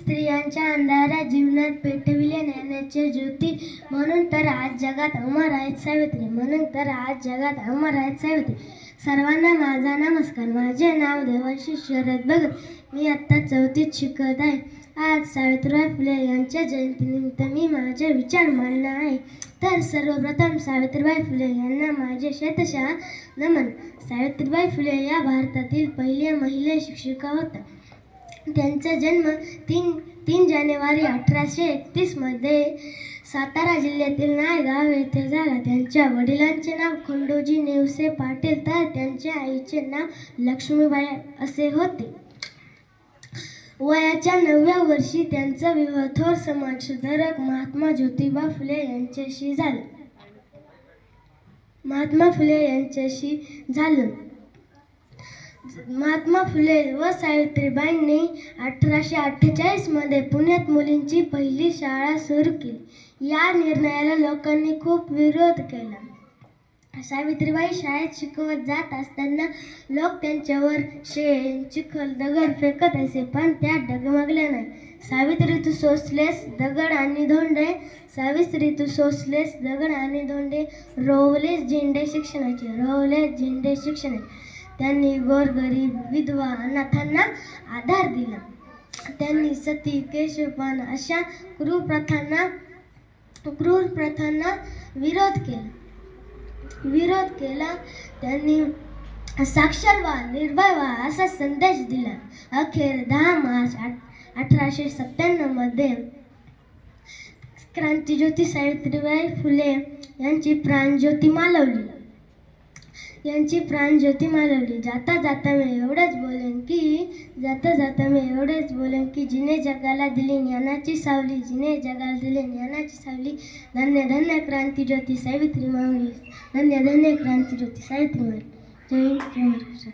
स्त्रियांच्या अंधाऱ्या जीवनात पेटविले ज्ञानाचे ज्योती, म्हणून तर आज जगात अमर आहेत सावित्री, म्हणून तर आज जगात अमर आहेत सावित्री. सर्वांना माझा नमस्कार. माझे नाव देवांशी शरद भगत. मी आत्ता 4थीत शिकत आहे. आज सावित्रीबाई फुले यांच्या जयंतीनिमित्त मी माझे विचार मांडणार आहे. तर सर्वप्रथम सावित्रीबाई फुले यांना माझे शतशः नमन. सावित्रीबाई फुले या भारतातील पहिल्या महिला शिक्षिका होत्या. त्यांचा जन्म 3 जानेवारी 1831 मध्ये सातारा जिल्ह्यातील नायगाव येथे झाला. त्यांच्या वडिलांचे नाव खंडोजी नेवसे पाटील तर त्यांच्या आईचे नाव लक्ष्मीबाई असे होते. वयाच्या 9व्या वर्षी त्यांचा विवाह थोर समाजसुधारक महात्मा ज्योतिबा फुले यांच्याशी झालं. महात्मा फुले व सावित्रीबाईंनी 1848 मध्ये पुण्यात मुलींची पहिली शाळा सुरू केली. या निर्णयाला लोकांनी खूप विरोध केला. सावित्रीबाई शाळेत शिकवत जात असताना लोक त्यांच्यावर शेण, चिखल, दगड फेकत असे, पण त्या डगमगल्या नाही. सावित्री तू सोसलेस दगड आणि धोंडे, सावित्री तू सोसलेस दगड आणि धोंडे, रोवलेस झेंडे शिक्षणाचे. त्यांनी गोरगरीब, विधवा, अनाथांना आधार दिला. त्यांनी सती, केशवपान अशा क्रूर प्रथांना विरोध केला. त्यांनी साक्षर व्हा, निर्भय व्हा असा संदेश दिला. अखेर 10 मार्च 1897 मध्ये क्रांतिज्योती सावित्रीबाई फुले यांची प्राणज्योती मालवली. जाता जाता मी एवढेच बोलेन की जिने जगाला दिली ज्ञानाची सावली, धन्य धन्य क्रांतिज्योती सावित्री माऊली, धन्य धन्य क्रांतिज्योती सावित्री माऊली. जय हिंद, जय महाराष्ट्र.